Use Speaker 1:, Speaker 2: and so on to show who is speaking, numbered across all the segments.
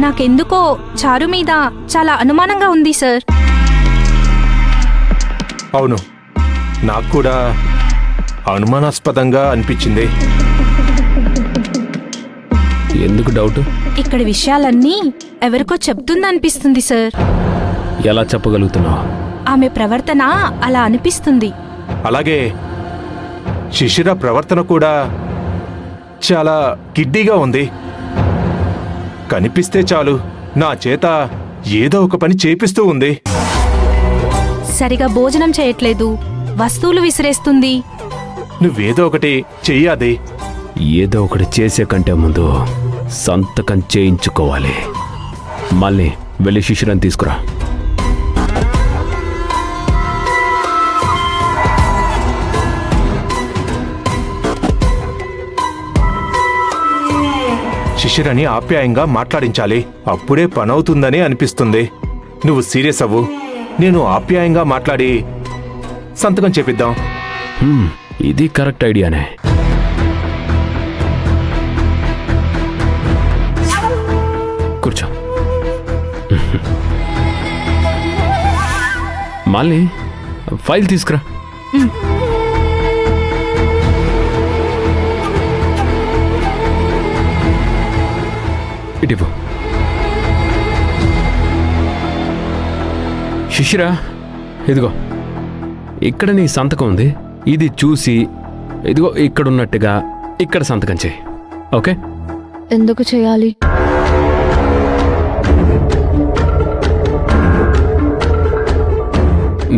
Speaker 1: నాకెందుకో చారు మీద చాలా అనుమానంగా ఉంది సార్.
Speaker 2: అవును, నాకు కూడా అనుమానాస్పదంగా అనిపించింది.
Speaker 3: ఎందుకు డౌట్?
Speaker 1: ఇక్కడ విషయాలన్నీ ఎవరికో చెప్తుందనిపిస్తుంది సార్.
Speaker 3: ఎలా చెప్పగలుగుతున్నావు?
Speaker 1: ఆమె ప్రవర్తన అలా అనిపిస్తుంది.
Speaker 2: అలాగే శిశిర ప్రవర్తన కూడా చాలా కిడ్డీగా ఉంది. కనిపిస్తే చాలు నా చేత ఏదో ఒక పని చేపిస్తూ ఉంది.
Speaker 1: సరిగా భోజనం చేయట్లేదు, వస్తువులు విసిరేస్తుంది.
Speaker 2: నువ్వేదో ఒకటి చెయ్యాది.
Speaker 3: ఏదో ఒకటి చేసే కంటే ముందు సంతకం చేయించుకోవాలి. మళ్ళీ వెళ్ళి శిశిరాన్ని తీసుకురా.
Speaker 2: శిశిరని ఆప్యాయంగా మాట్లాడించాలి. అప్పుడే పనవుతుందని అనిపిస్తుంది. నువ్వు సీరియస్ అవ్వు, నేను ఆప్యాయంగా మాట్లాడి సంతకం చేపిద్దాం.
Speaker 3: ఇది కరెక్ట్ ఐడియానే. కూర్చో. మళ్ళీ ఫైల్ తీసుకురా. ఇటిపో. శిశిరా, ఇదిగో ఇక్కడ నీ సంతకం ఉంది. ఇది చూసి ఇదిగో ఇక్కడున్నట్టుగా ఇక్కడ సంతకం చేయి. ఓకే?
Speaker 4: ఎందుకు చేయాలి?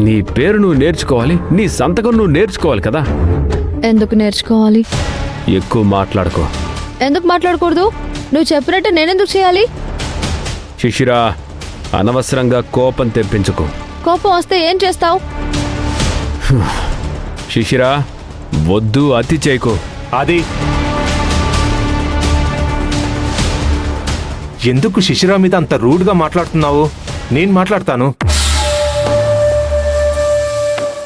Speaker 3: నీ పేరు నువ్వు నేర్చుకోవాలి, నీ సంతకం నువ్వు నేర్చుకోవాలి కదా.
Speaker 4: ఎందుకు నేర్చుకోవాలి?
Speaker 3: ఎక్కువ మాట్లాడుకో.
Speaker 4: ఎందుకు మాట్లాడకూడదు? నువ్వు చెప్పినట్టు నేనెందుకు చేయాలి?
Speaker 3: శిశిరా, అనవసరంగా కోపం తెప్పించుకో.
Speaker 4: కోపం వస్తే ఏం చేస్తావు?
Speaker 3: శిశిరా, వద్దు, అతి చేయకు.
Speaker 2: అది ఎందుకు శిశిర మీద అంత రూడ్గా మాట్లాడుతున్నావు? నేను మాట్లాడతాను.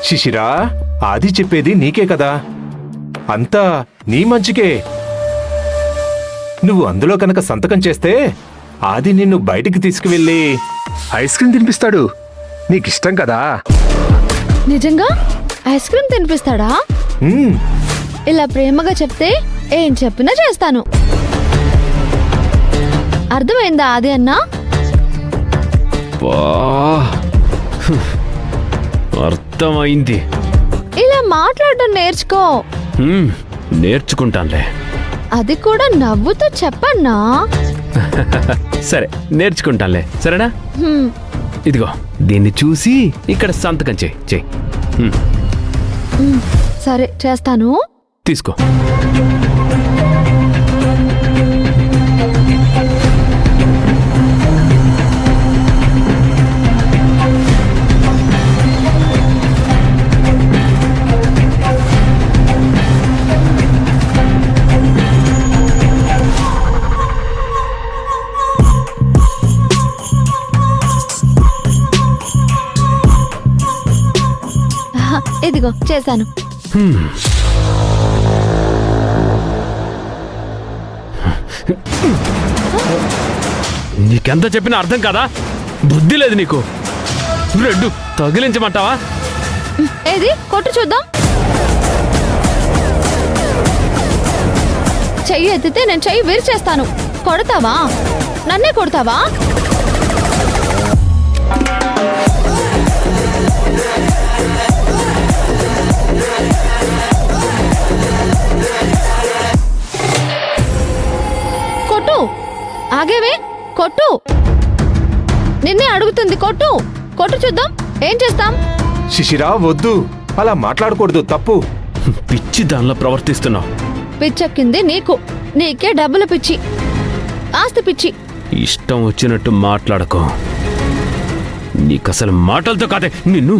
Speaker 2: శిశిరా, ఆది చెప్పేది నీకే కదా, అంతా నీ మంచికే. నువ్వు అందులో కనుక సంతకం చేస్తే ఆది నిన్ను బయటికి తీసుకువెళ్ళి ఐస్ క్రీమ్ తినిపిస్తాడు. నీకిష్టం కదా?
Speaker 4: నిజంగా ఐస్ క్రీమ్ తినిపిస్తాడా? ఇలా ప్రేమగా చెప్తే ఏం చెప్పినా చేస్తాను. అర్థమైందా ఆది అన్నా?
Speaker 3: అర్థమైంది.
Speaker 4: ఇలా మాట్లాడడం నేర్చుకో.
Speaker 3: నేర్చుకుంటానులే.
Speaker 4: అది కూడా నవ్వుతూ చెప్పన్నా.
Speaker 3: సరే, నేర్చుకుంటానులే. సరేనా? ఇదిగో దీన్ని చూసి ఇక్కడ సంతకం చేయి.
Speaker 4: సరే, చేస్తాను.
Speaker 3: తీసుకో.
Speaker 4: ఇదిగో చేశాను.
Speaker 3: నీకెంత చెప్పినా అర్థం కాదా? బుద్ధి లేదు నీకు. రెడ్డు తగిలించమంటావా?
Speaker 4: ఏది కొట్టు చూద్దాం. చెయ్యి ఎత్తితే నేను చెయ్యి విరిచేస్తాను. కొడతావా? నన్నే కొడతావా? కొట్టు. ఆగేవే, కొట్టు. నిన్నే అడుగుతుంది. కొట్టు కొట్టు చూద్దాం. ఏం చేస్తాం?
Speaker 2: శిశిరా, వద్దు, అలా మాట్లాడకూడదు, తప్పు.
Speaker 3: పిచ్చి దానిలో ప్రవర్తిస్తున్నావు.
Speaker 4: పిచ్చెక్కింది నీకు. నీకే డబ్బులు పిచ్చి, ఆస్తి పిచ్చి.
Speaker 3: ఇష్టం వచ్చినట్టు మాట్లాడకో. నీకసలు మాటలతో కాదే నిన్ను.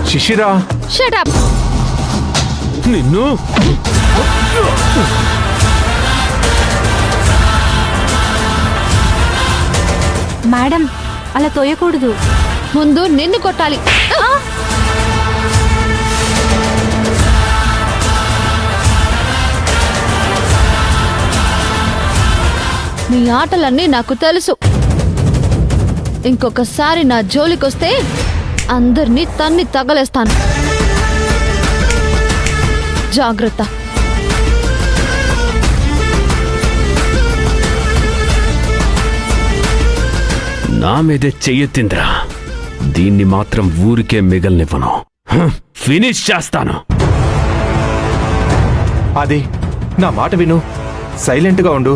Speaker 2: Shishira,
Speaker 4: shut up.
Speaker 3: నిన్ను
Speaker 1: మేడం అలా తోయకూడదు.
Speaker 4: ముందు నిన్ను కొట్టాలి. మీ ఆటలన్నీ నాకు తెలుసు. ఇంకొకసారి నా జోలికొస్తే అందరినీ తన్ని తగలేస్తాను. జాగ్రత్త.
Speaker 3: నా మీదే చెయ్యెత్తిందిరా, దీన్ని మాత్రం ఊరికే మిగలనివ్వను. ఫినిష్ చేస్తాను.
Speaker 2: అది నా మాట విను, సైలెంట్గా ఉండు.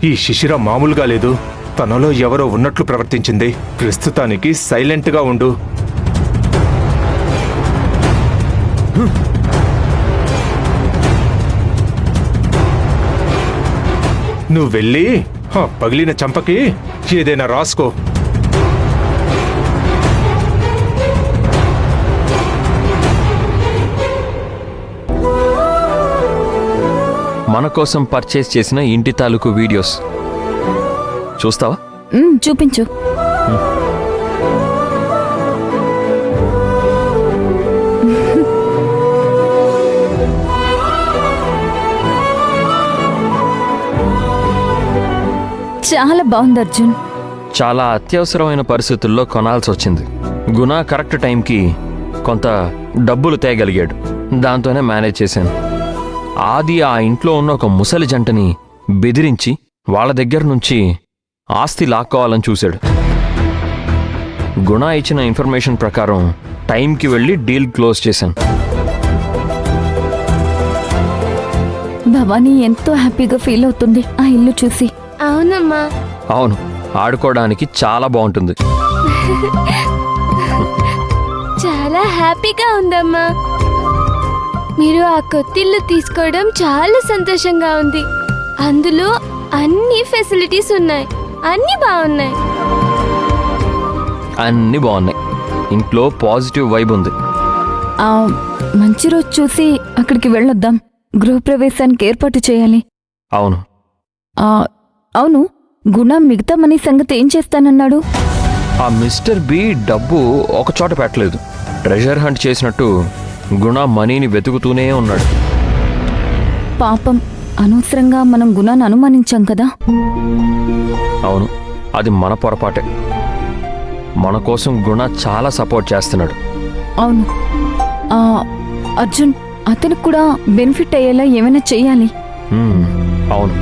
Speaker 2: ఈ శిశిర మామూలుగా లేదు, తనలో ఎవరో ఉన్నట్లు ప్రవర్తించింది. ప్రస్తుతానికి సైలెంట్గా ఉండు. నువ్వు వెళ్ళి పగిలిన చంపకి ఏదైనా రాసుకో.
Speaker 5: మన కోసం పర్చేస్ చేసిన ఇంటి తాలూకు వీడియోస్ చూస్తావా?
Speaker 1: చూపించు. చాలా బాగుంది అర్జున్.
Speaker 5: చాలా అత్యవసరమైన పరిస్థితుల్లో కొనాల్సి వచ్చింది. గుణ కరెక్ట్ టైంకి కొంత డబ్బులు తేగలిగాడు, దాంతోనే మేనేజ్ చేశాను. ఆది ఆ ఇంట్లో ఉన్న ఒక ముసలి జంటని బెదిరించి వాళ్ళ దగ్గర నుంచి ఆస్తి లాక్కోవాలని చూశాడు. గుణ ఇచ్చిన ఇన్ఫర్మేషన్ ప్రకారం టైంకి వెళ్ళి డీల్ క్లోజ్ చేశాను.
Speaker 1: భవానీ ఎంతో హ్యాపీగా ఫీల్ అవుతుంది ఆ ఇల్లు చూసి.
Speaker 6: అవునమ్మా.
Speaker 5: అవును, ఆడుకోవడానికి చాలా బాగుంటుంది.
Speaker 6: చాలా హ్యాపీగా ఉందమ్మా. మీరు ఆ కొత్తిల్లు తీసుకోవడం చాలా సంతోషంగా ఉంది. అందులో అన్ని ఫెసిలిటీస్ ఉన్నాయి, అన్ని బాగున్నాయి.
Speaker 5: అన్నీ బాగున్నాయి. ఇంట్లో పాజిటివ్ వైబ్ ఉంది.
Speaker 1: మంచి రోజు చూసి అక్కడికి వెళ్ళొద్దాం. గృహప్రవేశానికి ఏర్పాటు చేయాలి.
Speaker 5: అవును.
Speaker 1: అవును, గుణ మిగతా మనీ సంగతి ఏం చేస్తానన్నాడు?
Speaker 5: ఆ మిస్టర్ బి డబ్బు ఒక చోట పెట్టలేదు. ట్రెజర్ హంట్ చేసినట్టు గుణ మనీని వెతుకుతూనే ఉన్నాడు.
Speaker 1: పాపం, అనవసరంగా మనం గుణాన్ని అనుమానించాం కదా.
Speaker 5: అవును, అది మన పొరపాటే. మన కోసం గుణ చాలా సపోర్ట్ చేస్తున్నాడు.
Speaker 1: అవును. అర్జున్, అతనికి కూడా బెనిఫిట్ అయ్యేలా ఏమైనా చెయ్యాలి.
Speaker 5: అవును.